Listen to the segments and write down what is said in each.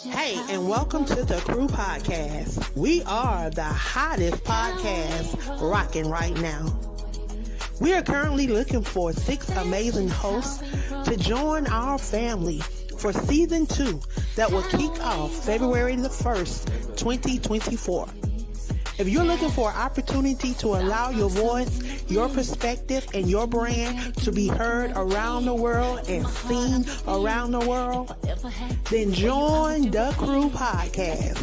Hey, and welcome to the Crew Podcast. We are the hottest podcast rocking right now. We are currently looking for 6 amazing hosts to join our family for season 2 that will kick off February the 1st, 2024. If you're looking for an opportunity to allow your voice, your perspective, and your brand to be heard around the world and seen around the world, then join the Crew Podcast.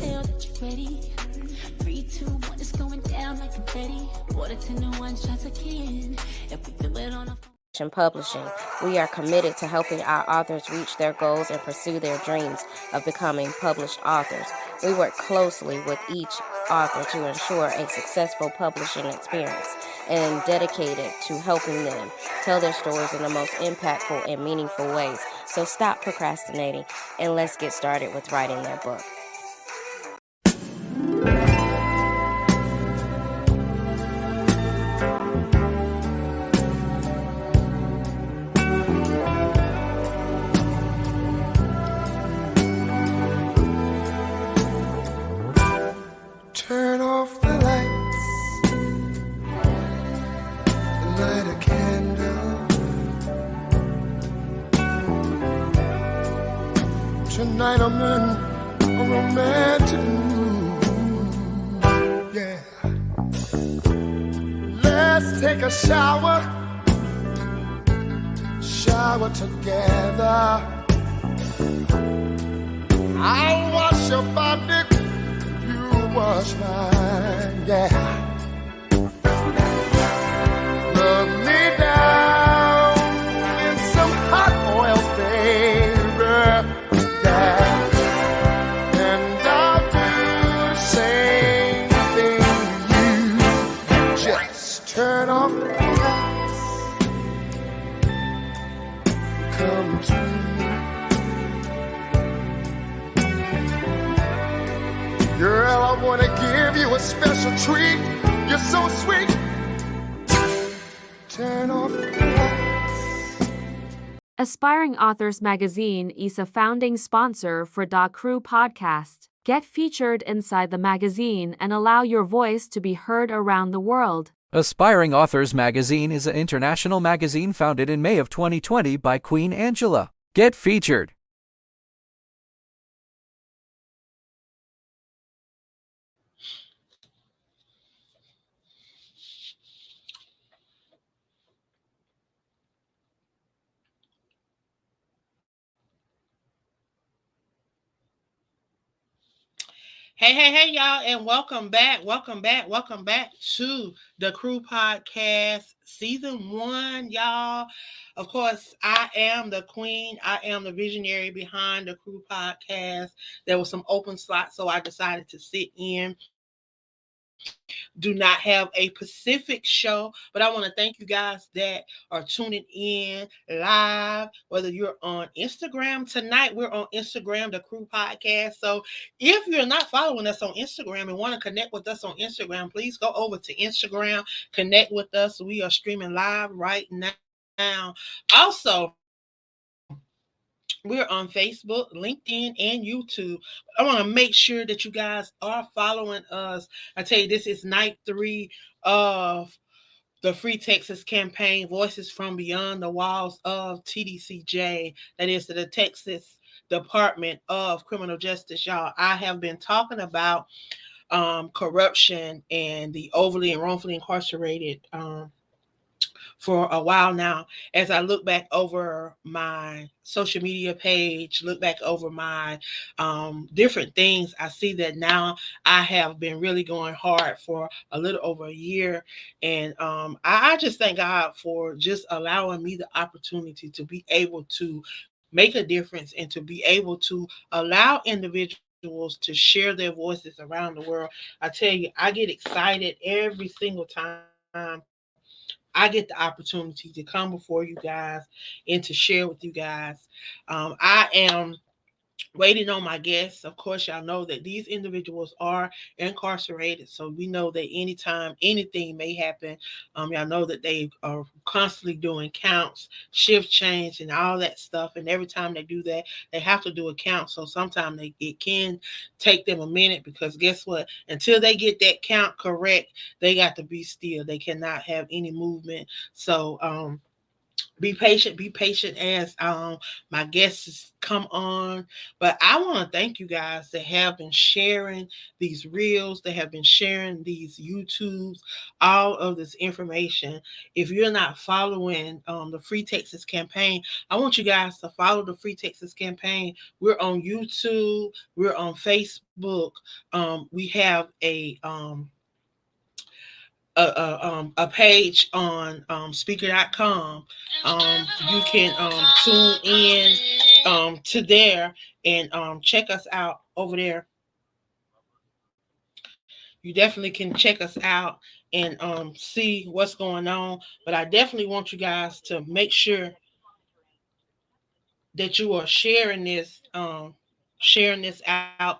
Publishing. We are committed to helping our authors reach their goals and pursue their dreams of becoming published authors. We work closely with each author to ensure a successful publishing experience and dedicated to helping them tell their stories in the most impactful and meaningful ways. So stop procrastinating and let's get started with writing their book. Turn off the lights and light a candle. Tonight I'm in a romantic mood, yeah. Let's take a shower together. I'll wash your body, wash mine, yeah. Rub me down in some hot oil, baby, yeah. And I'll do the same thing to you. Just turn off the lights, come to me. Girl, I want to give you a special treat. You're so sweet. Turn off the lights. Aspiring Authors Magazine is a founding sponsor for Da Crew Podcast. Get featured inside the magazine and allow your voice to be heard around the world. Aspiring Authors Magazine is an international magazine founded in May of 2020 by Queen Angela. Get featured. Hey, y'all, and welcome back to the Crew Podcast, Season 1, y'all. Of course, I am the queen. I am the visionary behind the Crew Podcast. There was some open slots, so I decided to sit in. Do not have a Pacific show, but I want to thank you guys that are tuning in live, whether you're on Instagram. Tonight, we're on Instagram, the Crew Podcast. So if you're not following us on Instagram and want to connect with us on Instagram, please go over to Instagram, connect with us. We are streaming live right now. Also, we're on Facebook, LinkedIn, and YouTube. I want to make sure that you guys are following us. I tell you, this is night 3 of the Free Texas campaign, Voices from Beyond the Walls of Tdcj. That is the Texas Department of Criminal Justice, y'all. I have been talking about corruption and the overly and wrongfully incarcerated for a while now. As I look back over my social media page, look back over my different things, I see that now I have been really going hard for a little over a year. And I just thank God for just allowing me the opportunity to be able to make a difference and to be able to allow individuals to share their voices around the world. I tell you, I get excited every single time I get the opportunity to come before you guys and to share with you guys. I am waiting on my guests. Of course, y'all know that these individuals are incarcerated, so we know that anytime anything may happen. Y'all know that they are constantly doing counts, shift change, and all that stuff. And every time they do that, they have to do a count. So sometimes it can take them a minute because guess what? Until they get that count correct, they got to be still. They cannot have any movement. So be patient as my guests come on. But I want to thank you guys that have been sharing these reels, that have been sharing these YouTubes, all of this information. If you're not following the Free Texas campaign, I want you guys to follow the Free Texas campaign. We're on YouTube, we're on Facebook. We have a page on speaker.com. You can tune in to there and check us out over there. You definitely can check us out and see what's going on. But I definitely want you guys to make sure that you are sharing this out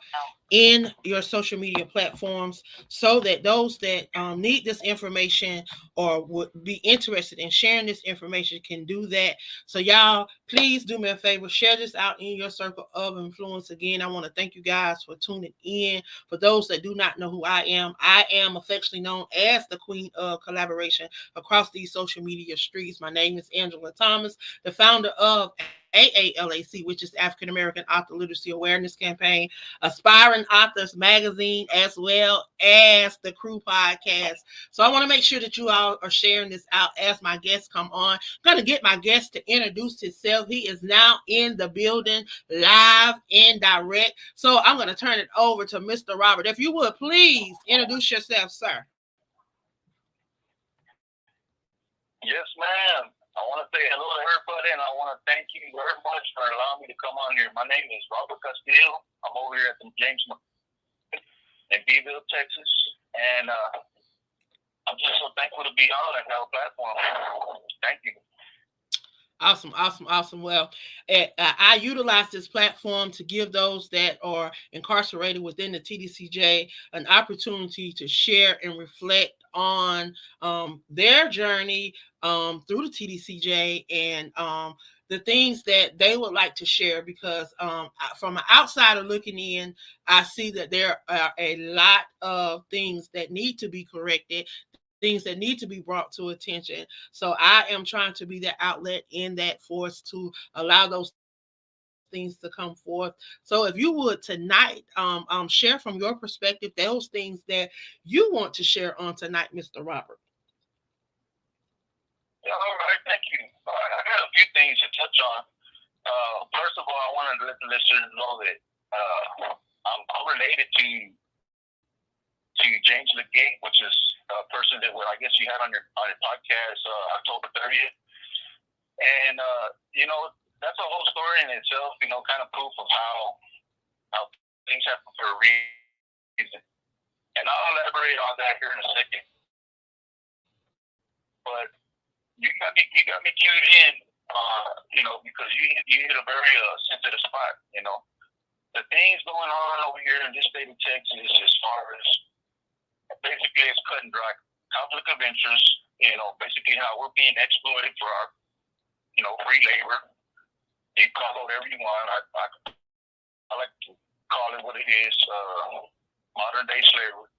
in your social media platforms so that those that need this information or would be interested in sharing this information can do that. So y'all, please do me a favor, share this out in your circle of influence. Again, I want to thank you guys for tuning in. For those that do not know who I am affectionately known as the Queen of Collaboration across these social media streets. My name is Angela Thomas, the founder of AALAC, which is African American Author Literacy Awareness Campaign, Aspiring Authors Magazine, as well as the Crew Podcast. So I want to make sure that you all are sharing this out as my guests come on. I'm going to get my guest to introduce himself. He is now in the building, live and direct. So I'm going to turn it over to Mr. Robert. If you would please introduce yourself, sir. Yes, ma'am. I want to say hello to everybody, and I want to thank you very much for allowing me to come on here. My name is Robert Castillo. I'm over here at the James in Beeville, Texas, and I'm just so thankful to be on and have a platform. Thank you. Awesome. Well, I utilize this platform to give those that are incarcerated within the Tdcj an opportunity to share and reflect on their journey through the Tdcj and the things that they would like to share because from an outsider looking in, I see that there are a lot of things that need to be corrected, things that need to be brought to attention. So I am trying to be that outlet in that force to allow those things to come forth. So if you would tonight share from your perspective those things that you want to share on tonight, Mr. Robert. Yeah, all right, thank you. All right, I got a few things to touch on. First of all, I wanted to let the listeners know that I'm related to James Legate, which is a person that I guess you had on your podcast October 30th, and that's a whole story in itself. Kind of proof of how things happen for a reason, and I'll elaborate on that here in a second. But you got me cued in, because you hit a very sensitive spot. The things going on over here in this state of Texas as far as basically it's cut and dry conflict of interest, basically how we're being exploited for our, free labor. You call it whatever you want. I like to call it what it is, modern day slavery.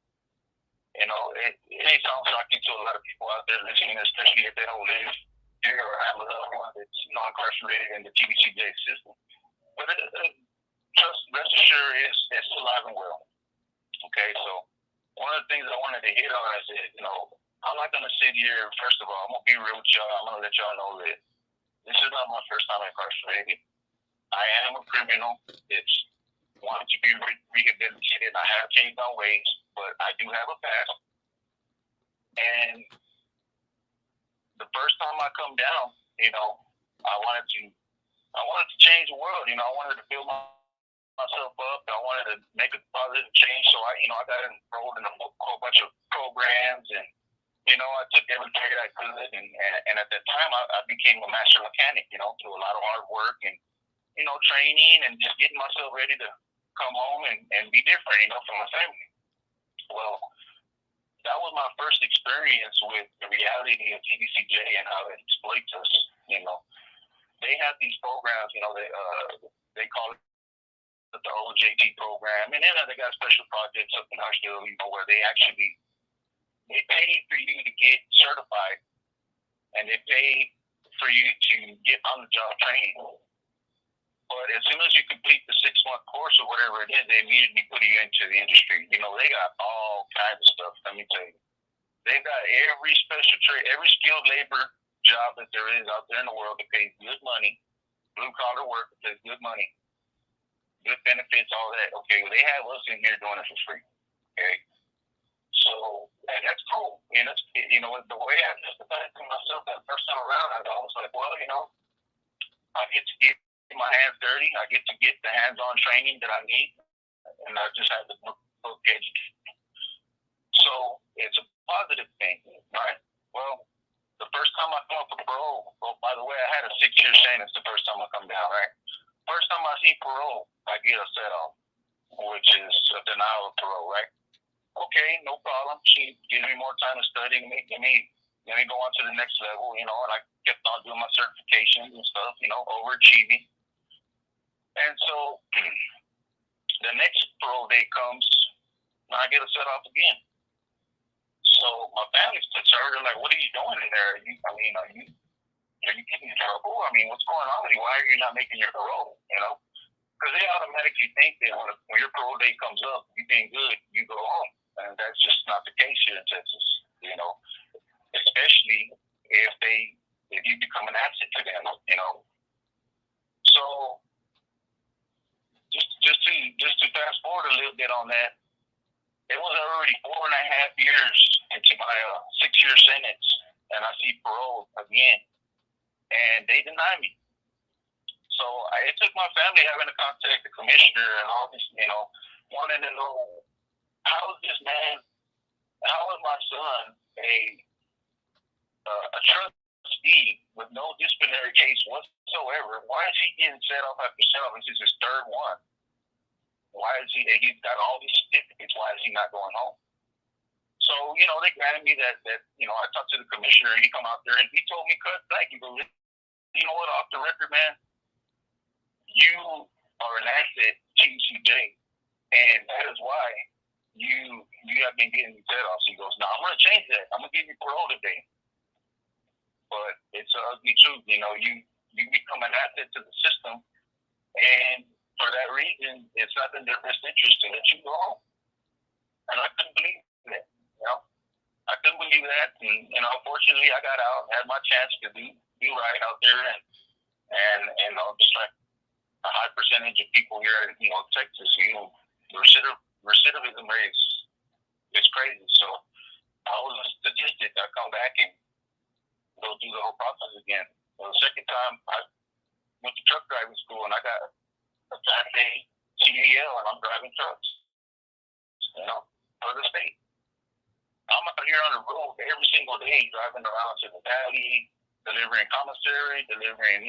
It ain't sound shocking to a lot of people out there listening, especially if they don't live here or have a loved one that's, incarcerated in the Tdcj system. But just rest assured, it's alive and well. Okay, so one of the things I wanted to hit on is that, I'm not going to sit here. First of all, I'm going to be real with y'all. I'm going to let y'all know that this is not my first time incarcerated. I am a criminal. It's wanted to be rehabilitated. I have changed my ways, but I do have a past. And the first time I come down, I wanted to change the world. I wanted to build myself up. I wanted to make a positive change. So I got enrolled in a whole bunch of programs, and I took every trade I could. And at that time, I became a master mechanic. Through a lot of hard work and training and just getting myself ready to come home and be different, for my family. Well, that was my first experience with the reality of Tdcj and how it exploits us. They have these programs, they call it the OJT program, and then they got special projects up in Huntsville, where they pay for you to get certified, and they pay for you to get on the job training. But as soon as you complete the 6-month course or whatever it is, they immediately put you into the industry. They got all kinds of stuff. Let me tell you, they've got every special trade, every skilled labor job that there is out there in the world that pays good money, blue collar work that pays good money, good benefits, all that. Okay, well, they have us in here doing it for free. Okay, so and that's cool. The way I justified it to myself that first time around, I was like, well, I get to get my hands dirty. I get to get the hands-on training that I need, and I just have the book education. So it's a positive thing, right? Well, the first time I come up for parole, by the way, I had a 6-year sentence the first time I come down, right? First time I see parole, I get a set-off, which is a denial of parole, right? Okay, no problem. She gives me more time to study. Let me go on to the next level, and I kept on doing my certifications and stuff, overachieving. And so the next parole date comes, and I get a set-off again. So my family's concerned. They're like, "What are you doing in there? Are you getting in trouble? What's going on with you? Why are you not making your parole?" Because they automatically think that when your parole date comes up, you're being good, you go home, and that's just not the case here in Texas. Especially if you become an asset to them. So just to fast forward a little bit on that, it was already 4.5 years into my 6-year sentence, and I see parole again, and they deny me. So it took my family having to contact the commissioner and all this, wanting to know how is my son a trustee with no disciplinary case whatsoever? Why is he getting set off after set off? This is his third one. Why is he's got all these certificates? Why is he not going home? So, they granted me that, I talked to the commissioner, he come out there and he told me, "Cut back." He goes, "You know what, off the record, man, you are an asset to Tdcj, and that is why you have been getting set off." So he goes, "No, I'm going to change that. I'm going to give you parole today." But it's an ugly truth, you become an asset to the system, and for that reason, it's not in their best interest to let you go home. And I couldn't believe that, I couldn't believe that. And, unfortunately, I got out, had my chance to do right out there. And just like a high percentage of people here in, Texas, recidivism rate is crazy. So I was a statistic. I come back and go through the whole process again. Well, the second time, I went to truck driving school, and I got a 5-day CDL, and I'm driving trucks, for the state. I'm out here on the road every single day, driving around to the valley, delivering commissary, delivering,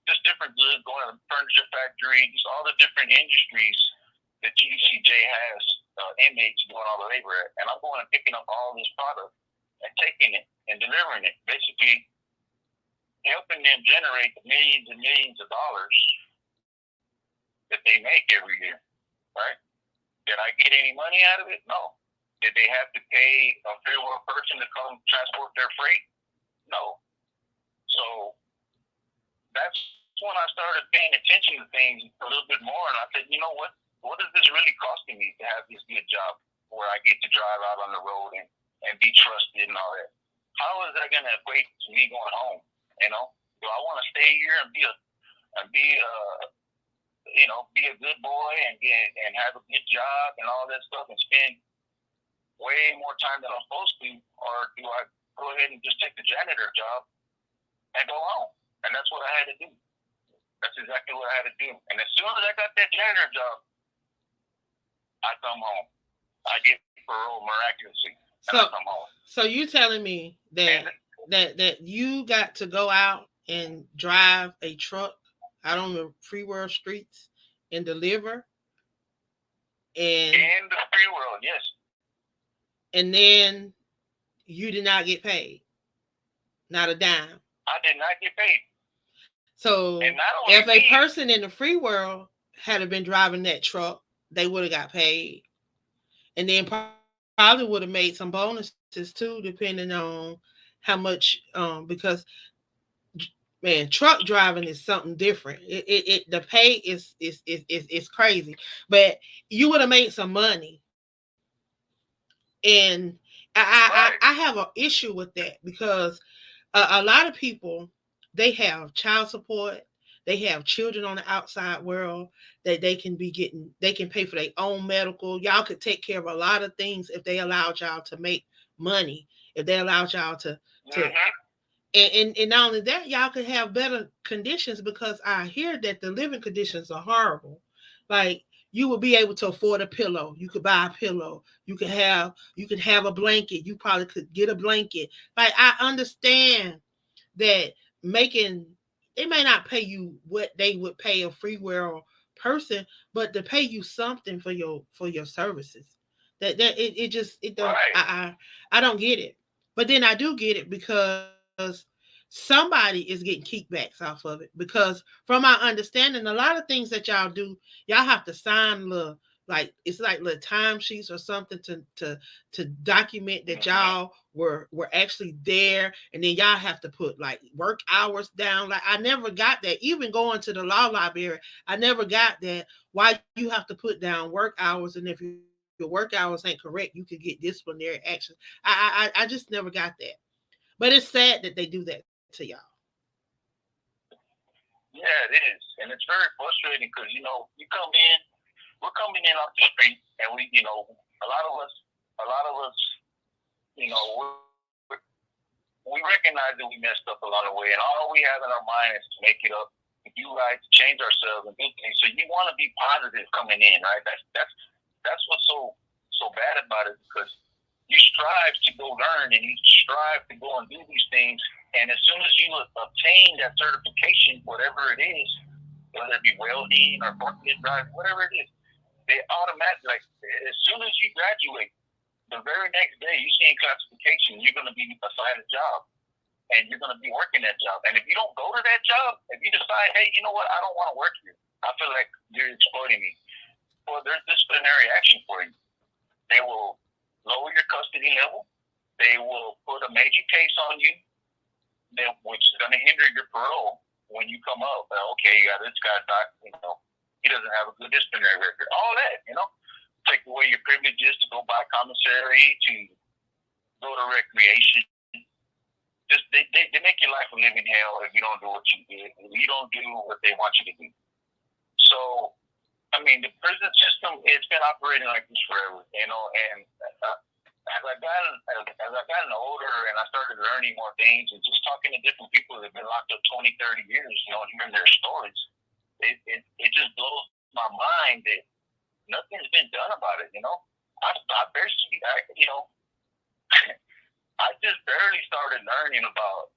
just different goods, going to the furniture factory, just all the different industries that Tdcj has inmates doing all the labor at. And I'm going and picking up all this product and taking it and delivering it, basically helping them generate the millions and millions of dollars that they make every year, right? Did I get any money out of it? No. Did they have to pay a payroll person to come transport their freight? No. So that's when I started paying attention to things a little bit more, and I said, you know what? What is this really costing me to have this good job where I get to drive out on the road and be trusted and all that? How is that going to equate to me going home? Do I want to stay here and be a good boy and have a good job and all that stuff and spend way more time than I'm supposed to, or do I go ahead and just take the janitor job and go home? And that's what I had to do. That's exactly what I had to do. And as soon as I got that janitor job, I come home. I get parole miraculously, and I come home. So you telling me that you got to go out and drive a truck out on the free world streets and deliver, and In the free world, yes. then you did not get paid, not a dime. I did not get paid. So And not only if a me, person in the free world had been driving that truck, they would have got paid, and then probably would have made some bonuses too, depending on how much. Because man, truck driving is something different. The pay is crazy, but you would have made some money, and I right, have an issue with that because a lot of people, they have child support, they have children on the outside world that they can pay for their own medical. Y'all could take care of a lot of things if they allowed y'all to make money, if they allowed y'all to mm-hmm. and not only that, y'all could have better conditions because I hear that the living conditions are horrible. Like you would be able to afford a pillow. You could buy a pillow. You could have a blanket. You probably could get a blanket. Like I understand that making they may not pay you what they would pay a free world person, but to pay you something for your services. It just it don't Right, I don't get it. But then I do get it because somebody is getting kickbacks off of it. Because from my understanding, a lot of things that y'all do, y'all have to sign little like it's like little timesheets or something to document that mm-hmm. y'all were actually there, and then y'all have to put like work hours down. Like I never got that. Even going to the law library, I never got that. Why you have to put down work hours, and if your work hours ain't correct, you could get disciplinary action. I just never got that. But it's sad that they do that to y'all. Yeah, it is, and it's very frustrating because you come in, we're coming in off the street, and a lot of us, you know, we recognize that we messed up along the way, and all we have in our mind is to make it up, to do right, to change ourselves, and do things. So you want to be positive coming in, right? That's what's so bad about it, because you strive to go learn and you strive to go and do these things, and as soon as you obtain that certification, whatever it is, whether it be welding or forklift drive, whatever it is, they automatically, like, as soon as you graduate, the very next day you see in classification, you're going to be assigned a job, and you're going to be working that job. And if you don't go to that job, if you decide, hey, you know what, I don't want to work here, I feel like you're exploiting me, well, there's disciplinary action for you. They will lower your custody level. They will put a major case on you, which is going to hinder your parole when you come up. Okay, yeah, this guy's not, he doesn't have a good disciplinary record. All that, take away your privileges to go buy commissary, to go to recreation. Just they make your life a living hell if you don't do what you did. If you don't do what they want you to do. So, I mean, the prison system, it's been operating like this forever, and as I gotten older and I started learning more things and just talking to different people that have been locked up 20, 30 years, hearing their stories, it just blows my mind that nothing's been done about it. I just barely started learning about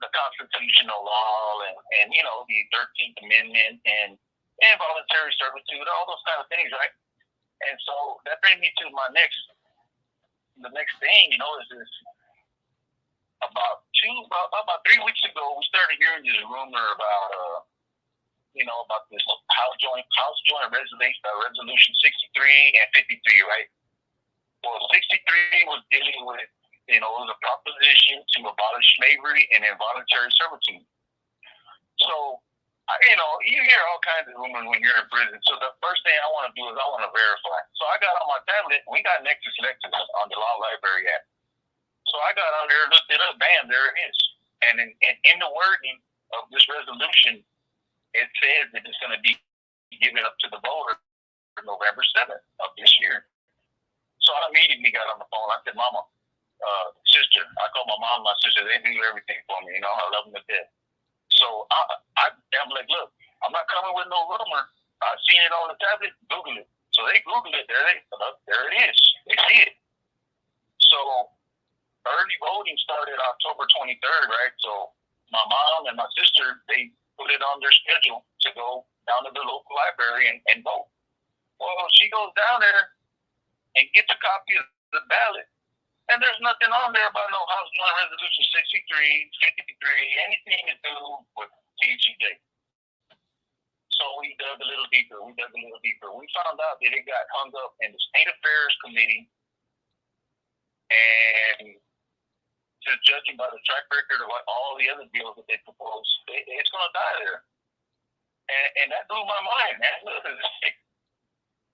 the constitutional law and the 13th Amendment and voluntary servitude, all those kind of things, right? And so that brings me to the next thing, is this. About 3 weeks ago, we started hearing this rumor about this House Joint Resolution 63 and 53, right? Well, 63 was dealing with, it was a proposition to abolish slavery and involuntary servitude. So, you hear all kinds of rumors when you're in prison. So the first thing I want to do is I want to verify. So I got on my tablet, we got Nexus Lexus on the Law Library app. So I got on there, looked it up, bam, there it is. And in the wording of this resolution, it says that it's going to be given up to the voter November 7th of this year. So I immediately got on the phone. I said, Mama, sister, I call my mom, my sister, they do everything for me. I love them to death. So I'm like, look, I'm not coming with no rumor. I've seen it on the tablet, Google it. So they Google it, there it is. They see it. So early voting started October 23rd, right? So my mom and my sister, they put put it on their schedule to go down to the local library and vote. Well, she goes down there and gets a copy of the ballot, and there's nothing on there about no House Joint Resolution 63, 53, anything to do with Tdcj. So we dug a little deeper. We found out that it got hung up in the State Affairs Committee, and just judging by the track record of all the other bills that they proposed, it's going to die there. And that blew my mind, man.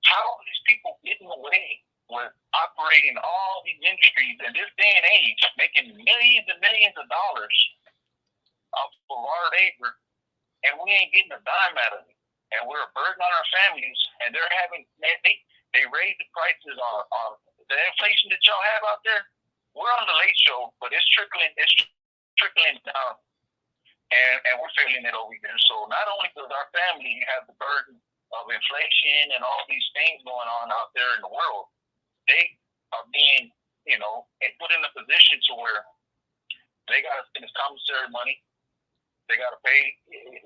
How are these people getting away with operating all these industries in this day and age, making millions and millions of dollars off of our labor, and we ain't getting a dime out of it? And we're a burden on our families, and they're having, they raise the prices on the inflation that y'all have out there. We're on the late show, but it's trickling down, and we're feeling it over here. So not only does our family have the burden of inflation and all these things going on out there in the world, they are being, put in a position to where they got to spend this commissary money. They got to pay.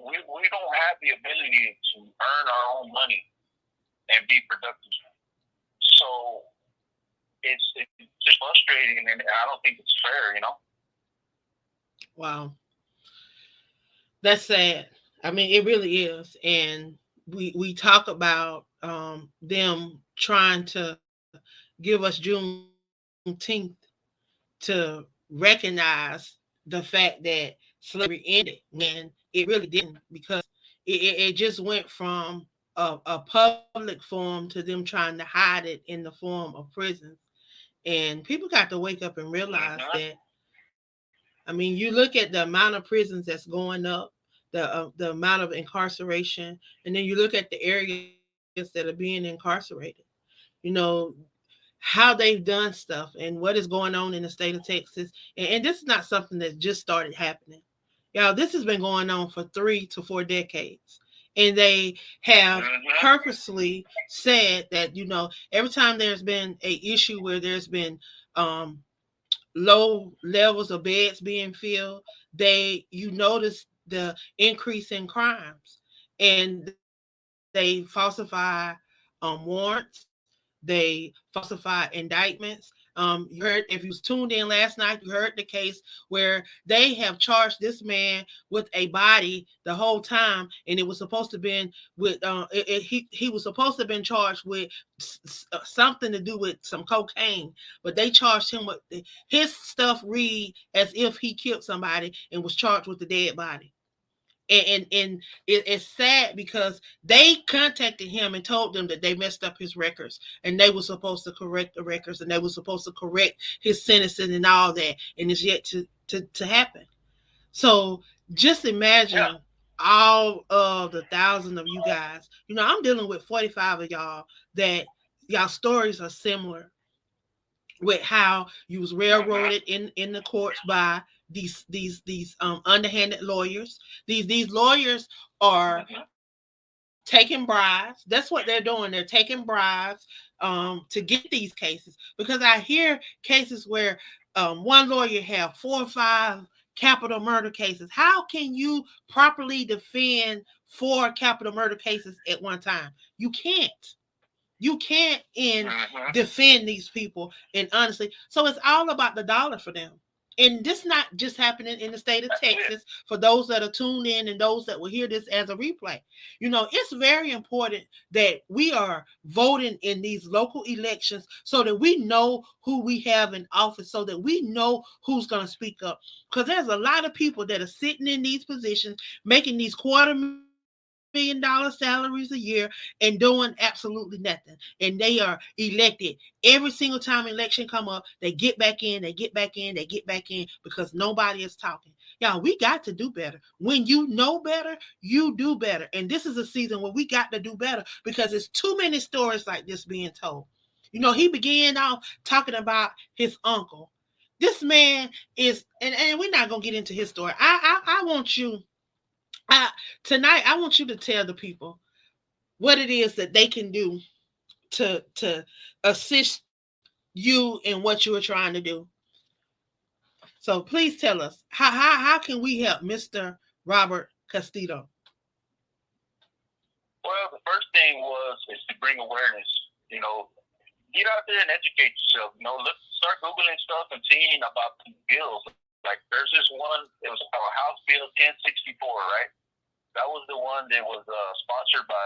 We don't have the ability to earn our own money and be productive. So it's just frustrating, and I don't think it's fair, Wow. That's sad. I mean, it really is. And we talk about them trying to give us Juneteenth to recognize the fact that slavery ended, when it really didn't, because it just went from a public forum to them trying to hide it in the form of prisons. And people got to wake up and realize that. I mean, you look at the amount of prisons that's going up, the amount of incarceration, and then you look at the areas that are being incarcerated. You know how they've done stuff and what is going on in the state of Texas. And this is not something that just started happening. Y'all, this has been going on for 3 to 4 decades. And they have purposely said that, every time there's been a issue where there's been low levels of beds being filled, you notice the increase in crimes. And they falsify warrants. They falsify indictments. You heard, if you was tuned in last night, you heard the case where they have charged this man with a body the whole time, and it was supposed to have been with he was supposed to have been charged with something to do with some cocaine, but they charged him with his stuff read as if he killed somebody and was charged with the dead body. And it's sad because they contacted him and told them that they messed up his records, and they were supposed to correct the records, and they were supposed to correct his sentencing and all that, and it's yet to happen. So just imagine all of the thousands of you guys. I'm dealing with 45 of y'all that y'all stories are similar with how you was railroaded in the courts by these underhanded lawyers. These lawyers are taking bribes. That's what they're doing. They're taking bribes to get these cases, because I hear cases where one lawyer have 4 or 5 capital murder cases. How can you properly defend 4 capital murder cases at one time? You can't. You can't defend these people. And honestly, so it's all about the dollar for them. And this not just happening in the state of Texas. For those that are tuned in and those that will hear this as a replay, it's very important that we are voting in these local elections so that we know who we have in office, so that we know who's going to speak up. Because there's a lot of people that are sitting in these positions, making these $250,000 salaries a year and doing absolutely nothing. And they are elected every single time election come up. They get back in, because nobody is talking. Y'all, we got to do better. When you know better, you do better. And this is a season where we got to do better, because there's too many stories like this being told. He began off talking about his uncle. This man is, and we're not gonna get into his story. I want you tonight, I want you to tell the people what it is that they can do to assist you in what you are trying to do. So please tell us, how can we help Mr. Robert Castillo? Well, the first thing is to bring awareness. You know, get out there and educate yourself. You know, start googling stuff and seeing about these bills. Like there's this one. It was House Bill 1064, right? That was the one that was sponsored by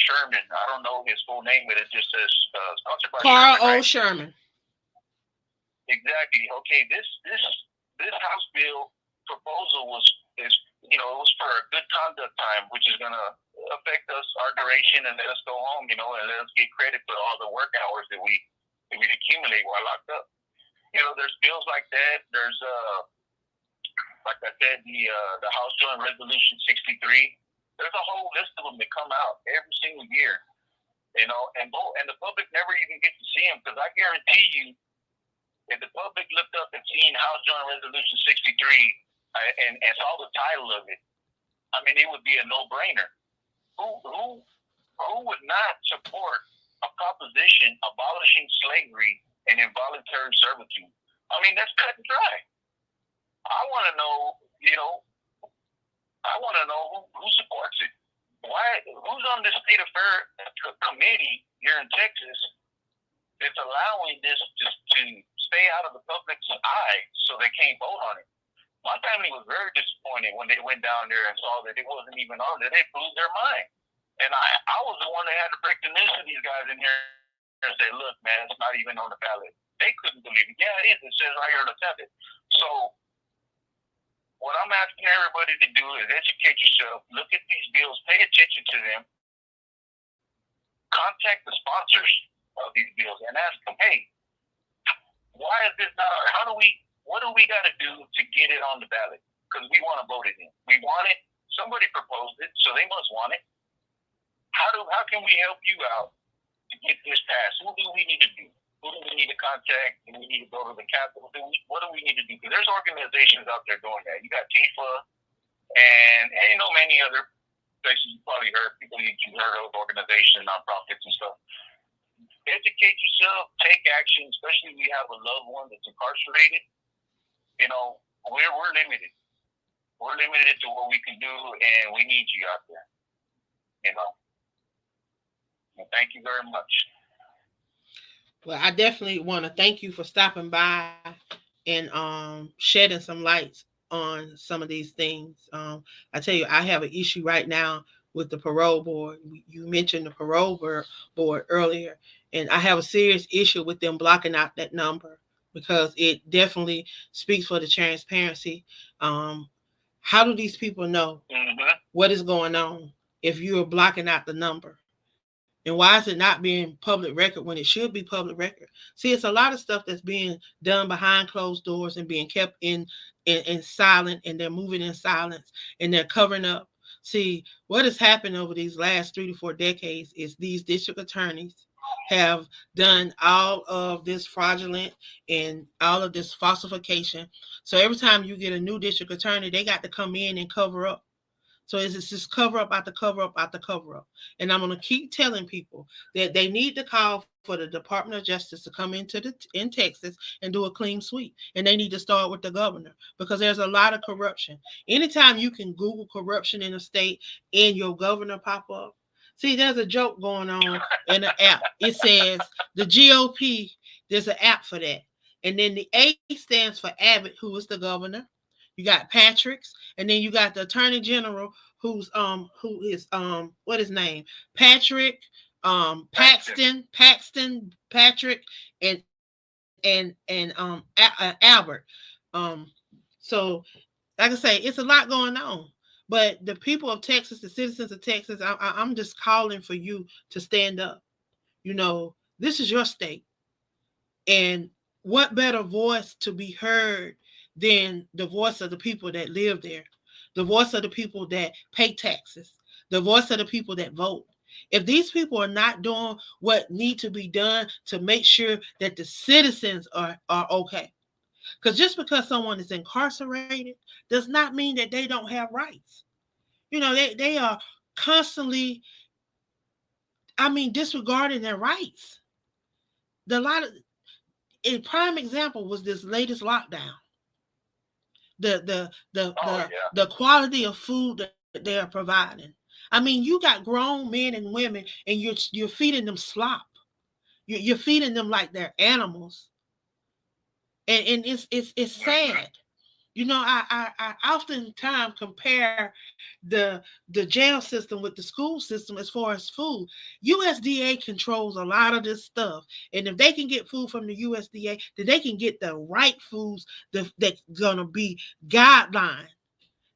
Sherman. I don't know his full name, but it just says sponsored by Carl Sherman. O. Right? Sherman. Exactly. Okay. This House Bill proposal is it was for a good conduct time, which is going to affect us, our duration, and let us go home. You know, and let us get credit for all the work hours that we accumulate while locked up. You know, there's bills like that. There's like I said, the House Joint Resolution 63. There's a whole list of them that come out every single year. You know, and the public never even get to see them, because I guarantee you, if the public looked up and seen House Joint Resolution 63 and saw the title of it, I mean, it would be a no-brainer. Who would not support a proposition abolishing slavery and involuntary servitude? I mean, that's cut and dry. I want to know, who supports it. Who's on this state affair committee here in Texas that's allowing this just to stay out of the public's eye so they can't vote on it? My family was very disappointed when they went down there and saw that it wasn't even on there. They blew their mind. And I was the one that had to break the news to these guys in here and say, look, man, it's not even on the ballot. They couldn't believe it. Yeah, it is. It says right here on the tablet. So what I'm asking everybody to do is educate yourself, look at these bills, pay attention to them, contact the sponsors of these bills and ask them, hey, why is this not, what do we got to do to get it on the ballot? Because we want to vote it in. We want it. Somebody proposed it, so they must want it. How can we help you out to get this passed? What do we need to do? Who do we need to contact? Do we need to go to the Capitol? What do we need to do? Because there's organizations out there doing that. You got TIFA and many other places you probably heard, people you've heard of, organizations, nonprofits and stuff. Educate yourself, take action, especially if you have a loved one that's incarcerated. You know, we're limited. We're limited to what we can do, and we need you out there. You know. And thank you very much. Well, I definitely want to thank you for stopping by and shedding some lights on some of these things. I tell you, I have an issue right now with the parole board. You mentioned the parole board earlier, and I have a serious issue with them blocking out that number, because it definitely speaks for the transparency. How do these people know what is going on if you are blocking out the number? And why is it not being public record when it should be public record? See, it's a lot of stuff that's being done behind closed doors and being kept in silent, and they're moving in silence, and they're covering up. See, what has happened over these last 3 to 4 decades is these district attorneys have done all of this fraudulent and all of this falsification. So every time you get a new district attorney, they got to come in and cover up. So it's just cover up after cover up after cover up. And I'm going to keep telling people that they need to call for the Department of Justice to come in Texas and do a clean sweep. And they need to start with the governor, because there's a lot of corruption. Anytime you can Google corruption in a state and your governor pop up. See, there's a joke going on in the app. It says the GOP, there's an app for that. And then the A stands for Abbott, who is the governor. You got Patrick's, and then you got the Attorney General, who is what his name? Patrick, Paxton, Patrick, and Albert. So like I say, it's a lot going on. But the people of Texas, the citizens of Texas, I'm just calling for you to stand up. You know, this is your state. And what better voice to be heard than the voice of the people that live there, the voice of the people that pay taxes, the voice of the people that vote. If these people are not doing what need to be done to make sure that the citizens are okay, because just because someone is incarcerated does not mean that they don't have rights. You know, they are constantly, disregarding their rights. A prime example was this latest lockdown. The quality of food that they are providing. I mean, you got grown men and women, and you're feeding them slop. You're feeding them like they're animals, and it's sad. You know, I oftentimes compare the jail system with the school system as far as food. USDA controls a lot of this stuff, and if they can get food from the USDA, then they can get the right foods that's gonna be guideline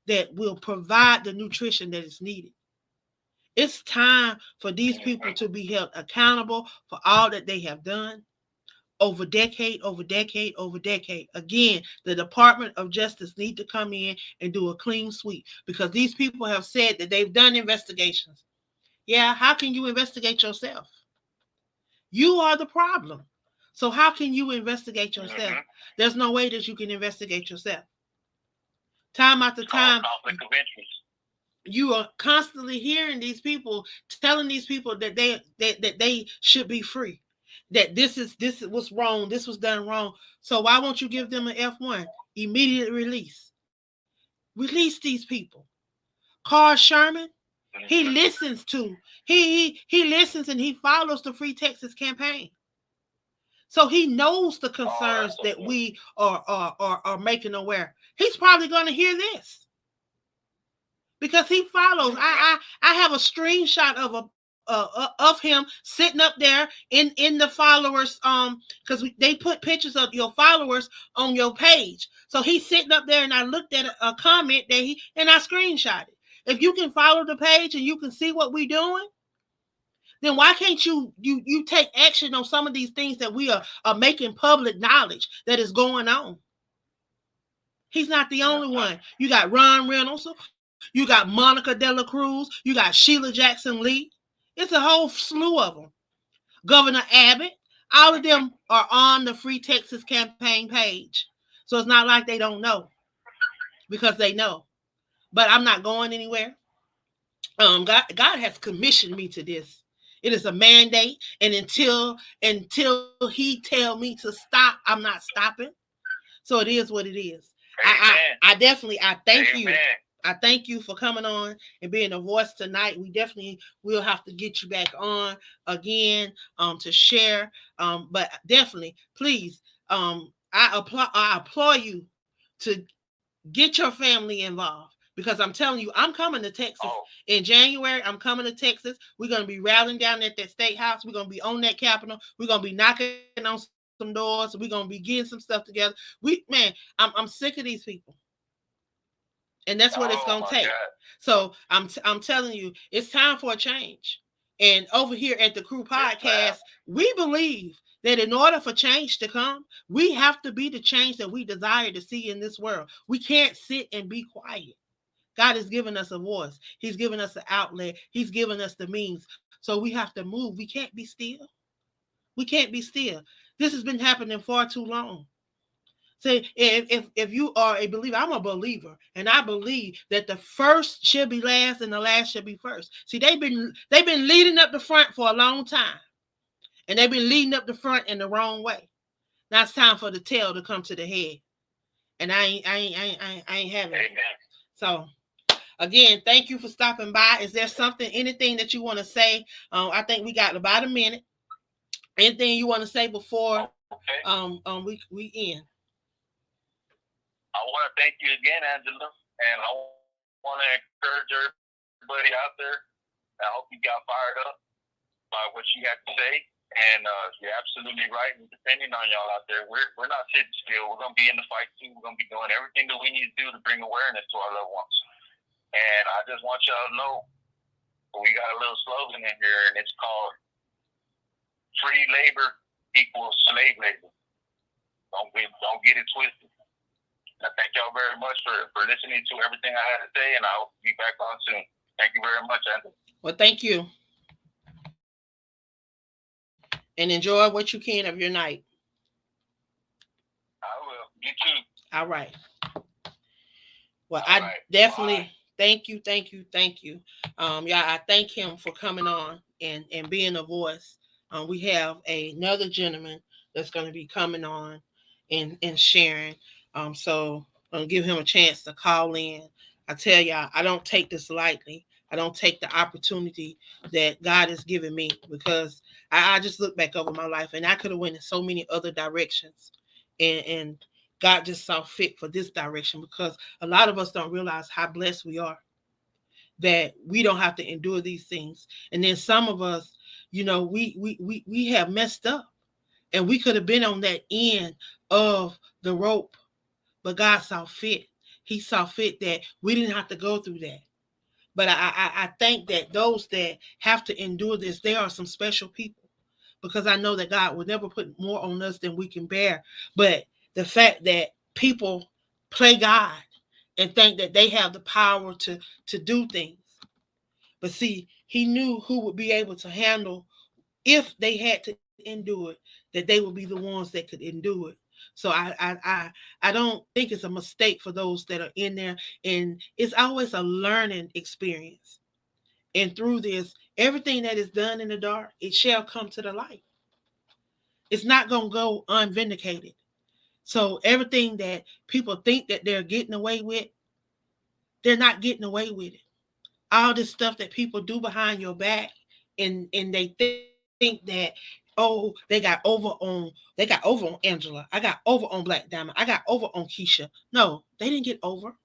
that will provide the nutrition that is needed. It's time for these people to be held accountable for all that they have done over decade, over decade, over decade. Again, the Department of Justice need to come in and do a clean sweep because these people have said that they've done investigations. Yeah, how can you investigate yourself? You are the problem. So how can you investigate yourself? There's no way that you can investigate yourself. Time after time, you are constantly hearing these people telling these people that they should be free, that this is what's wrong, this was done wrong. So why won't you give them an F1 immediate release? Release these people. Carl Sherman, he listens to he listens and he follows the Free Texas campaign. So he knows the concerns that we are making aware. He's probably going to hear this because he follows. I have a screenshot of him sitting up there in the followers because they put pictures of your followers on your page. So he's sitting up there, and I looked at a comment that and I screenshot it. If you can follow the page and you can see what we're doing, then why can't you take action on some of these things that we are making public knowledge that is going on? He's not the only one. You got Ron Reynolds, you got Monica De La Cruz, you got Sheila Jackson Lee. It's a whole slew of them. Governor Abbott, all of them are on the Free Texas campaign page. So it's not like they don't know, because they know. But I'm not going anywhere. God has commissioned me to this. It is a mandate, and until he tell me to stop, I'm not stopping. So it is what it is. I definitely thank you. I thank you for coming on and being a voice tonight. We definitely will have to get you back on again to share. But definitely, please, I applaud you to get your family involved. Because I'm telling you, I'm coming to Texas in January. I'm coming to Texas. We're going to be rallying down at that state house. We're going to be on that Capitol. We're going to be knocking on some doors. We're going to be getting some stuff together. I'm sick of these people. And that's what it's going to take. God. So I'm telling you, it's time for a change. And over here at the Crew Podcast, we believe that in order for change to come, we have to be the change that we desire to see in this world. We can't sit and be quiet. God has given us a voice. He's given us an outlet. He's given us the means. So we have to move. We can't be still. We can't be still. This has been happening far too long. Say, if you are a believer, I'm a believer, and I believe that the first should be last and the last should be first. See, they've been leading up the front for a long time, and they've been leading up the front in the wrong way. Now it's time for the tail to come to the head, and I ain't having it. So, again, thank you for stopping by. Is there anything that you want to say? I think we got about a minute. Anything you want to say before we end? I want to thank you again, Angela, and I want to encourage everybody out there. I hope you got fired up by what you have to say, and you're absolutely right. And depending on y'all out there, we're not sitting still. We're going to be in the fight too. We're going to be doing everything that we need to do to bring awareness to our loved ones. And I just want y'all to know we got a little slogan in here, and it's called "Free labor equals slave labor." Don't get it twisted. I thank y'all very much for listening to everything I had to say, and I'll be back on soon. Thank you very much, Anthony. Well, thank you. And enjoy what you can of your night. I will. You too. All right. Well, definitely thank you. Yeah, I thank him for coming on and being a voice. We have another gentleman that's going to be coming on and sharing. So I'm going to give him a chance to call in. I tell y'all, I don't take this lightly. I don't take the opportunity that God has given me, because I just look back over my life and I could have went in so many other directions, and God just saw fit for this direction, because a lot of us don't realize how blessed we are that we don't have to endure these things. And then some of us, we have messed up, and we could have been on that end of the rope, but God saw fit. He saw fit that we didn't have to go through that. But I think that those that have to endure this, they are some special people, because I know that God will never put more on us than we can bear. But the fact that people play God and think that they have the power to do things. But see, he knew who would be able to handle, if they had to endure it, that they would be the ones that could endure it. So I don't think it's a mistake for those that are in there, and it's always a learning experience. And through this, everything that is done in the dark, it shall come to the light. It's not gonna go unvindicated. So everything that people think that they're getting away with, they're not getting away with it. All this stuff that people do behind your back, and they think that, oh, they got over on Angela, I got over on Black Diamond, I got over on Keisha. No, they didn't get over,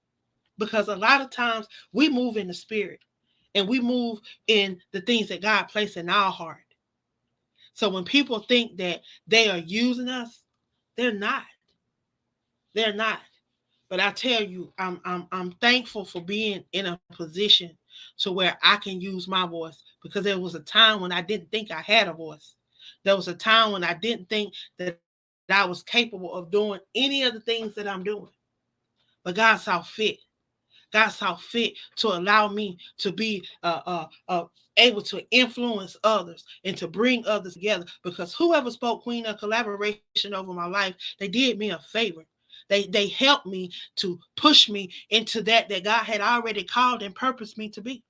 because a lot of times we move in the spirit, and we move in the things that God placed in our heart. So when people think that they are using us, they're not. They're not. But I tell you, I'm thankful for being in a position to where I can use my voice, because there was a time when I didn't think I had a voice. There was a time when I didn't think that I was capable of doing any of the things that I'm doing. But God saw fit. God saw fit to allow me to be able to influence others and to bring others together. Because whoever spoke Queen of Collaboration over my life, they did me a favor. They helped me to push me into that God had already called and purposed me to be.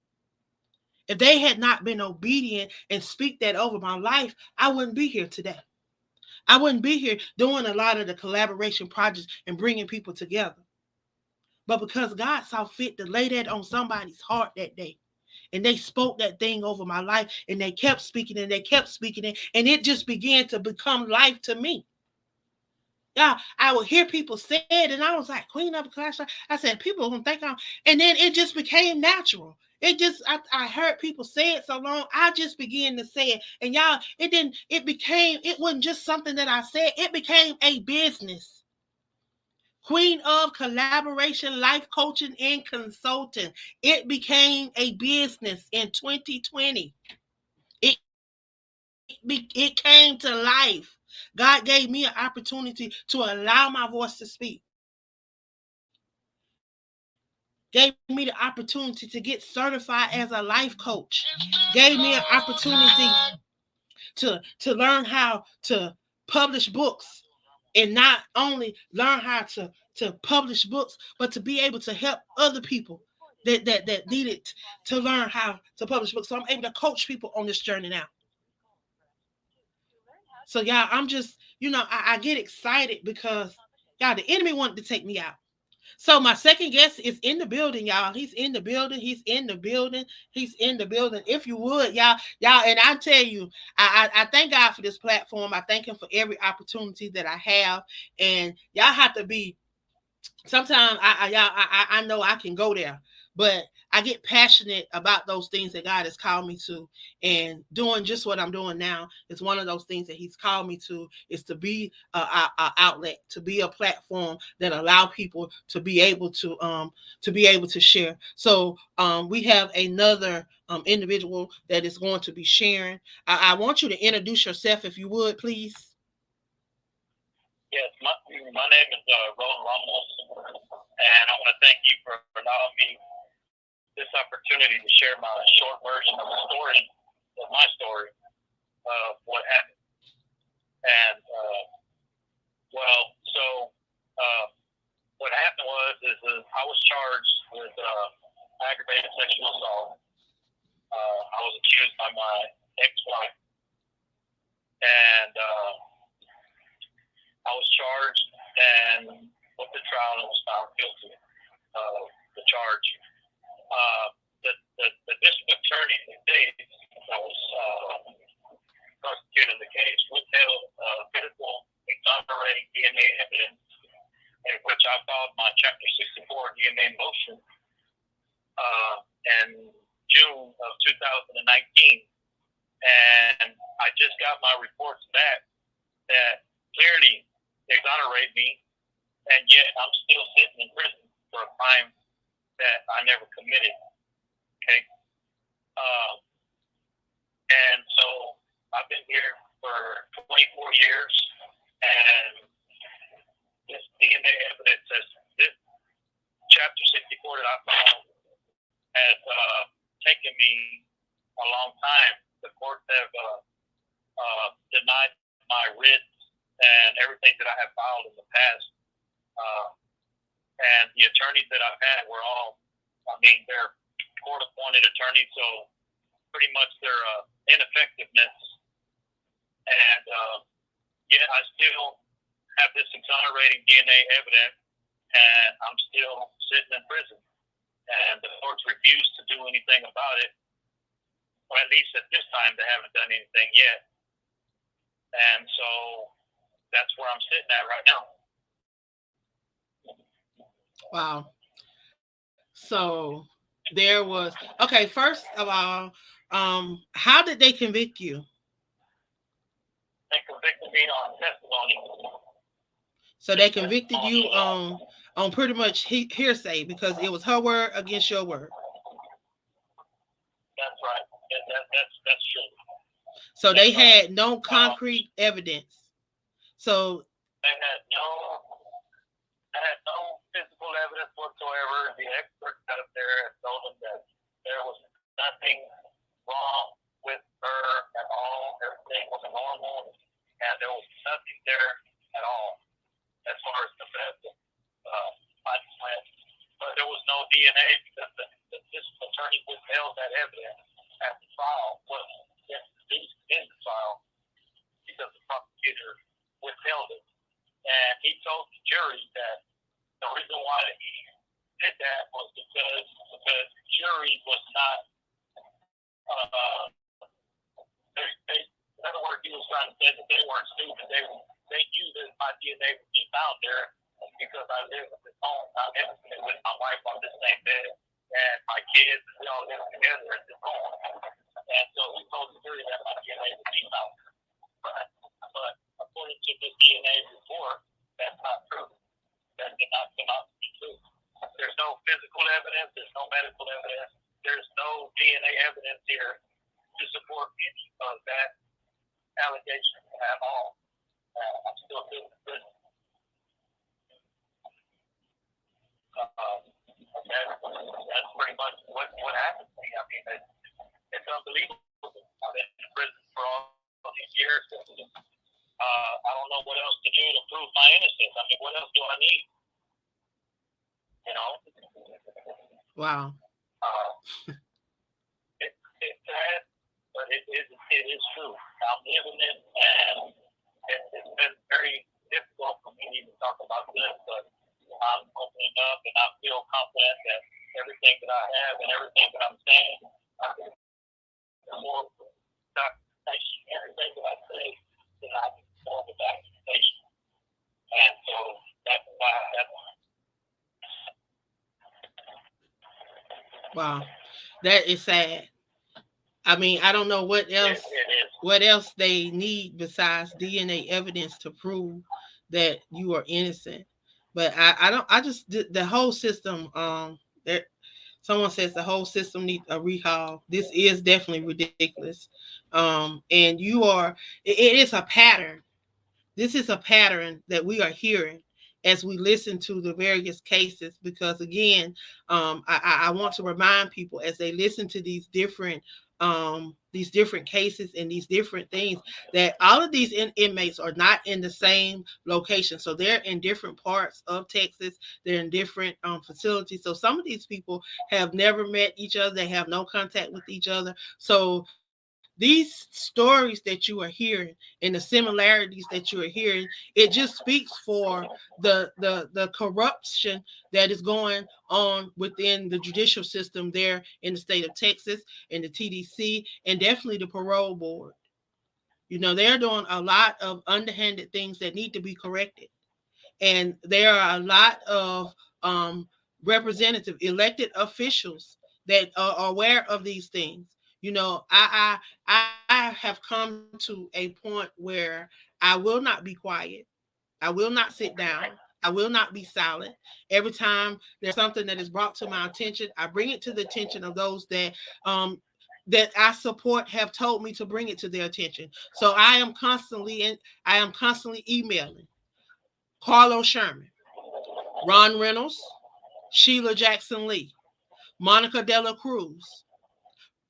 If they had not been obedient and speak that over my life, I wouldn't be here today. I wouldn't be here doing a lot of the collaboration projects and bringing people together. But because God saw fit to lay that on somebody's heart that day, and they spoke that thing over my life, and they kept speaking and they kept speaking it, and it just began to become life to me. Yeah, I would hear people say it, and I was like, Queen of the Clash. I said, people gonna think I'm, and then it just became natural. I heard people say it so long, I just began to say it. And y'all, it wasn't just something that I said, it became a business. Queen of Collaboration, Life Coaching, and Consulting. It became a business in 2020. It came to life. God gave me an opportunity to allow my voice to speak. Gave me the opportunity to get certified as a life coach. Gave me an opportunity to learn how to publish books, and not only learn how to publish books, but to be able to help other people that needed to learn how to publish books. So I'm able to coach people on this journey now. So y'all, I'm just, I get excited because y'all, the enemy wanted to take me out. So my second guest is in the building, y'all. He's in the building. He's in the building. He's in the building. If you would, y'all, and I tell you, I thank God for this platform. I thank Him for every opportunity that I have, and y'all have to be. Sometimes I know I can go there, but I get passionate about those things that God has called me to, and doing just what I'm doing now is one of those things that He's called me to, is to be a outlet, to be a platform that allow people to be able to share. So we have another individual that is going to be sharing. I want you to introduce yourself, if you would, please. Yes, my name is Roland Ramos, and I want to thank you for allowing me this opportunity to share my short version of the story, of my story, of what happened. And, what happened is I was charged with aggravated sexual assault. I was accused by my ex-wife, and I was charged and went to trial and was found guilty of the charge. The of 2019, and I just got my reports back that clearly exonerate me, and yet I'm still sitting in prison for a crime that I never committed. Okay, and so I've been here for 24 years, and this DNA evidence, this Chapter 64 that I found, has taken me a long time. The courts have denied my writs and everything that I have filed in the past. And the attorneys that I've had were all, they're court-appointed attorneys, so pretty much their ineffectiveness. And yet I still have this exonerating DNA evidence, and I'm still sitting in prison. And the courts refuse to do anything about it. Or at least at this time, they haven't done anything yet. And so that's where I'm sitting at right now. Wow. So there was, okay, first of all, how did they convict you? They convicted me on testimony. So they convicted you on pretty much hearsay because it was her word against your word. That's right. That's true. So they had no concrete evidence. So they had no physical evidence whatsoever. The experts out there told them that there was nothing wrong with her at all. Everything was normal, and there was nothing there at all as far as the body went. But there was no DNA because this attorney withheld that evidence at the trial. Was introduced in the trial because the prosecutor withheld it. And he told the jury that the reason why he did that was because the jury was not, in other words, he was trying to say that they weren't stupid. They knew that my DNA would be found there because I live with my wife on the same bed, and my kids, we all live together at this home. And so he told the jury that my DNA would be found there. But according to the DNA report, that's not true. That did not come out to be true. There's no physical evidence. There's no medical evidence. There's no DNA evidence here to support any of that allegation at all. I'm still in prison. That's pretty much what happened to me. I mean, it's unbelievable. I've been in prison for all these years. I don't know what else to do to prove my innocence. I mean, what else do I need? You know? Wow. It's sad, but it is true. I'm living it, and it's been very difficult for me to even talk about this, but I'm opening up, and I feel confident that everything that I have and everything that I'm saying, more documentation, everything that I say, that I can more the documentation. And so that's why Wow. That is sad. I mean, I don't know what else they need besides DNA evidence to prove that you are innocent. But the whole system, that someone says the whole system needs a recall. This is definitely ridiculous. And it is a pattern. This is a pattern that we are hearing as we listen to the various cases, because again, I want to remind people as they listen to these different cases and these different things, that all of these inmates are not in the same location. So they're in different parts of Texas. They're in different facilities. So some of these people have never met each other. They have no contact with each other. So these stories that you are hearing and the similarities that you are hearing, it just speaks for the corruption that is going on within the judicial system there in the state of Texas, and the TDC, and definitely the parole board. They're doing a lot of underhanded things that need to be corrected. And there are a lot of representative elected officials that are aware of these things. You know, I have come to a point where I will not be quiet. I will not sit down. I will not be silent. Every time there's something that is brought to my attention, I bring it to the attention of those that I support have told me to bring it to their attention. So I am constantly emailing Carlos Sherman, Ron Reynolds, Sheila Jackson Lee, Monica De La Cruz,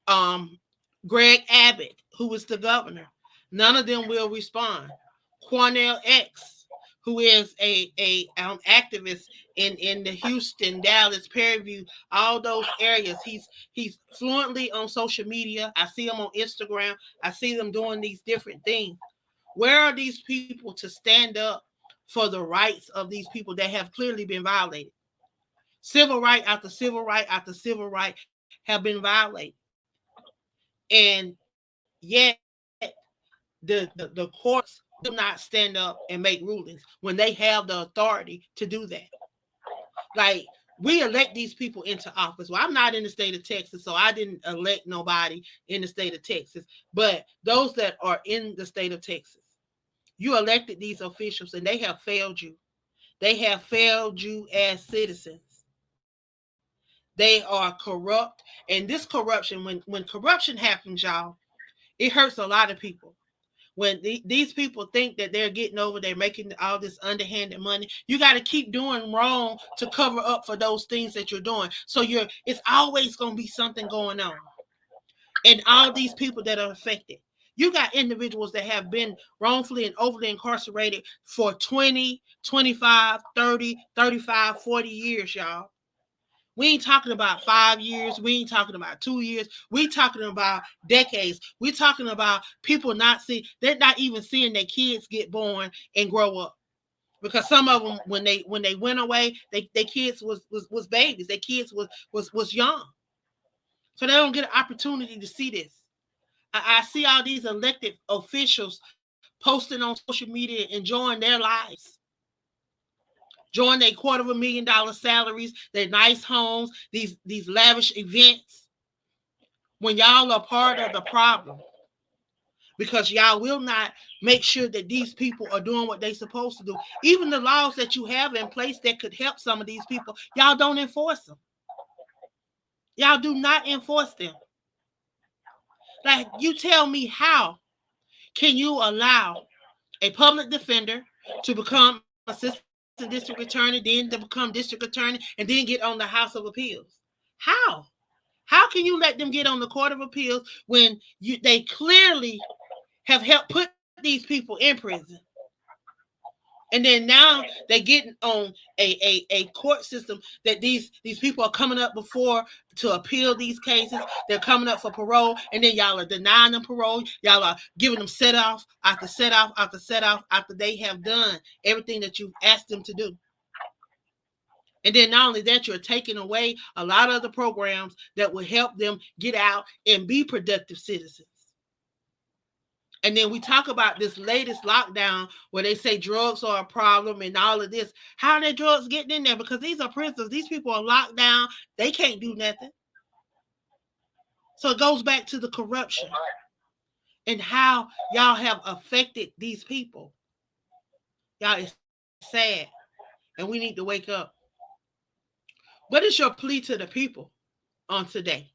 um, Greg Abbott, who is the governor. None of them will respond. Cornell X, who is a activist in the Houston, Dallas, Prairie View, all those areas. He's fluently on social media. I see him on Instagram. I see them doing these different things. Where are these people to stand up for the rights of these people that have clearly been violated? Civil right after civil right after civil right have been violated. And yet the courts will not stand up and make rulings when they have the authority to do that. Like, we elect these people into office. Well, I'm not in the state of Texas, so I didn't elect nobody in the state of Texas. But those that are in the state of Texas, you elected these officials and they have failed you. They have failed you as citizens. They are corrupt. And this corruption, when corruption happens, y'all, it hurts a lot of people. When these people think that they're getting over, they're making all this underhanded money. You got to keep doing wrong to cover up for those things that you're doing. So it's always going to be something going on. And all these people that are affected. You got individuals that have been wrongfully and overly incarcerated for 20, 25, 30, 35, 40 years, y'all. We ain't talking about 5 years. We ain't talking about 2 years. We talking about decades. We talking about people they're not even seeing their kids get born and grow up. Because some of them, when they went away, their kids was babies. Their kids was young. So they don't get an opportunity to see this. I see all these elected officials posting on social media enjoying their lives, enjoying their $250,000 salaries, their nice homes, these lavish events, when y'all are part of the problem. Because y'all will not make sure that these people are doing what they're supposed to do. Even the laws that you have in place that could help some of these people, y'all don't enforce them. Y'all do not enforce them. Like, you tell me, how can you allow a public defender to become assistant district attorney, then to become district attorney, and then get on the House of Appeals? How? How can you let them get on the Court of Appeals when they clearly have helped put these people in prison? And then now they're getting on a court system that these people are coming up before to appeal these cases. They're coming up for parole, and then y'all are denying them parole. Y'all are giving them set off after set off after set off after they have done everything that you've asked them to do. And then not only that, you're taking away a lot of the programs that will help them get out and be productive citizens. And then we talk about this latest lockdown where they say drugs are a problem and all of this. How are their drugs getting in there? Because these are prisoners. These people are locked down. They can't do nothing. So it goes back to the corruption and how y'all have affected these people. Y'all, it's sad. And we need to wake up. What is your plea to the people on today?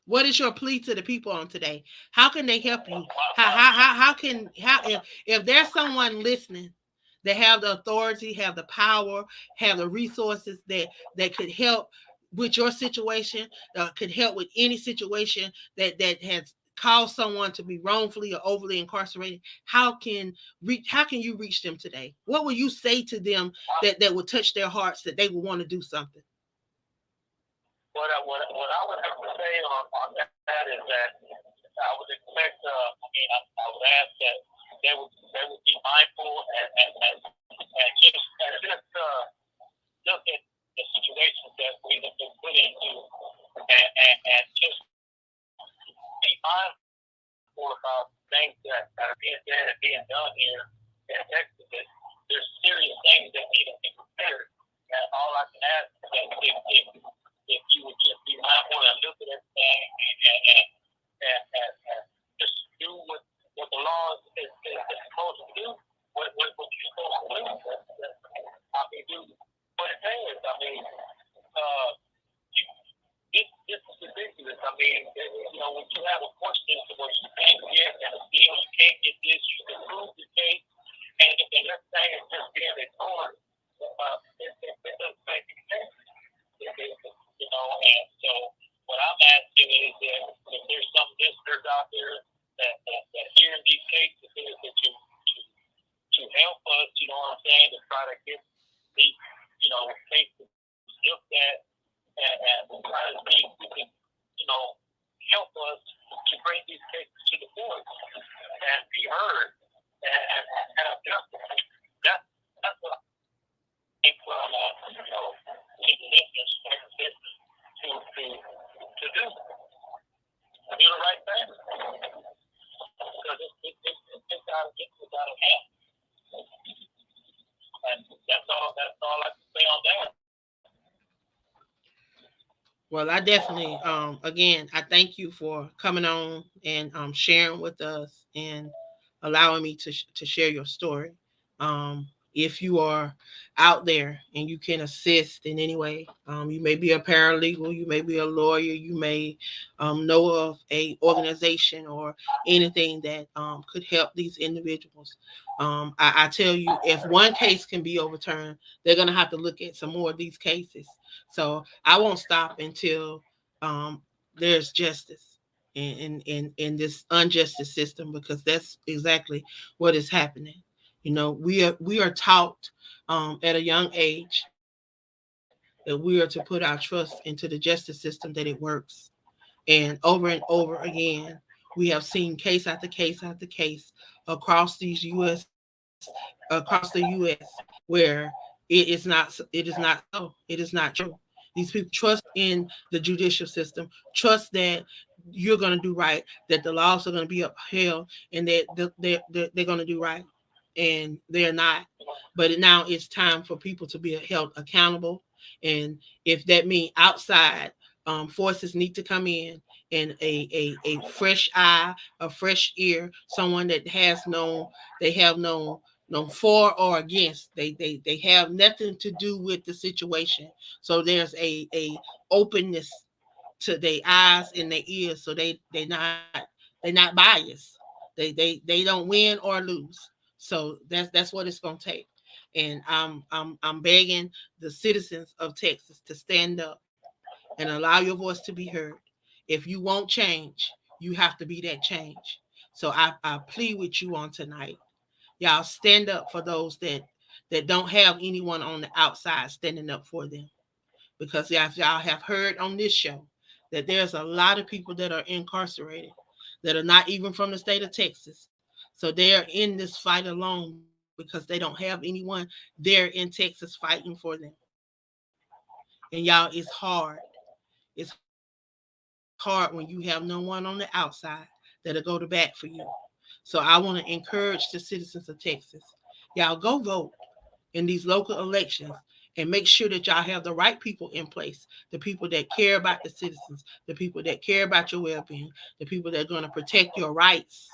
What is your plea to the people on today? How can they help you? If there's someone listening that have the authority, have the power, have the resources that could help with your situation, could help with any situation that has caused someone to be wrongfully or overly incarcerated, how can you reach them today? What will you say to them that will touch their hearts, that they will want to do something? What I would have to say on that is that I would expect, I would ask that they would be mindful and just look at the situations that we have been put into and just be mindful about things that are being done here in Texas. There's serious things that need to be prepared. And all I can ask if you would just be mindful and look at everything and just do what the law is supposed to do, what you're supposed to do. I mean, do what it says. I mean, you, this is ridiculous. I mean, when you have a question to what you can't get and a deal, you can't get this, you can prove the case, and everything is just being ignored. It doesn't make any sense. And so what I'm asking is that if there's some listeners out there that hearing these cases is that to help us, you know what I'm saying, to try to get these, cases looked at and try to see if we can, help us to bring these cases to the court and be heard and have justice. That's what I think from to the listeners to do the right thing because it's got to hand. And that's all I can say on that. Well, I definitely, again, I thank you for coming on and sharing with us and allowing me to share your story. If you are out there and you can assist in any way, you may be a paralegal, you may be a lawyer, you may know of a organization or anything that could help these individuals. I tell you, if one case can be overturned, they're going to have to look at some more of these cases. So I won't stop until there's justice in this unjustice system, because that's exactly what is happening. We are taught at a young age that we are to put our trust into the justice system, that it works. And over again, we have seen case after case after case across these across the US, where it is not so. It is not true. These people trust in the judicial system, trust that you're going to do right, that the laws are going to be upheld, and that they're going to do right, and they're not. But now it's time for people to be held accountable, and if that means outside forces need to come in, and a fresh eye, a fresh ear, someone that have no for or against. They have nothing to do with the situation. So there's a openness to their eyes and their ears, so they're not biased. They don't win or lose. So that's what it's gonna take. And I'm begging the citizens of Texas to stand up and allow your voice to be heard. If you want change, you have to be that change. So I plead with you on tonight. Y'all stand up for those that don't have anyone on the outside standing up for them. Because as y'all have heard on this show, that there's a lot of people that are incarcerated that are not even from the state of Texas. So they are in this fight alone because they don't have anyone there in Texas fighting for them. And y'all, it's hard when you have no one on the outside that'll go to bat for you. So I want to encourage the citizens of Texas, y'all go vote in these local elections, and make sure that y'all have the right people in place, the people that care about the citizens, the people that care about your well-being, the people that are going to protect your rights,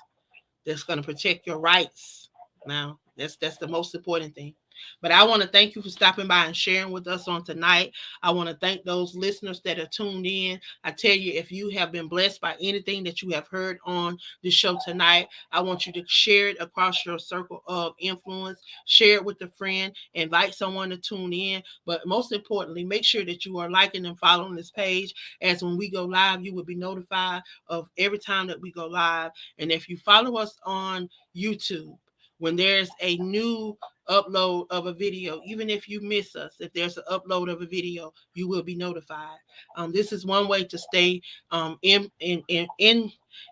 that's going to protect your rights. Now, that's the most important thing. But I want to thank you for stopping by and sharing with us on tonight. I want to thank those listeners that are tuned in. I tell you, if you have been blessed by anything that you have heard on the show tonight, I want you to share it across your circle of influence. Share it with a friend. Invite someone to tune in. But most importantly, make sure that you are liking and following this page, as when we go live, you will be notified of every time that we go live. And if you follow us on YouTube, when there's a new upload of a video, even if you miss us, if there's an upload of a video, you will be notified. This is one way to stay in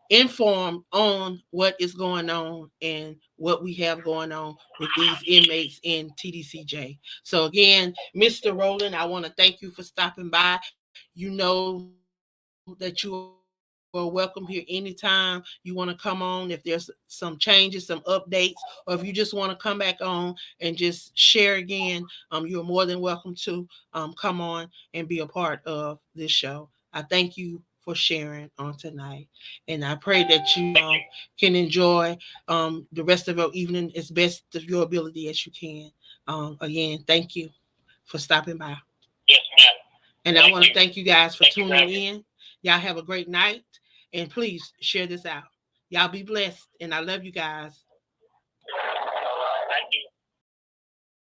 informed on what is going on and what we have going on with these inmates in TDCJ. So again, Mr. Roland, I want to thank you for stopping by. You know that you are loved, are welcome here anytime you want to come on. If there's some changes, some updates, or if you just want to come back on and just share again, you're more than welcome to come on and be a part of this show. I thank you for sharing on tonight, and I pray that you can enjoy the rest of your evening as best of your ability as you can. Again, thank you for stopping by. Yes, ma'am. And I want to thank you guys for tuning in. Y'all have a great night, and please share this out. Y'all be blessed, and I love you guys.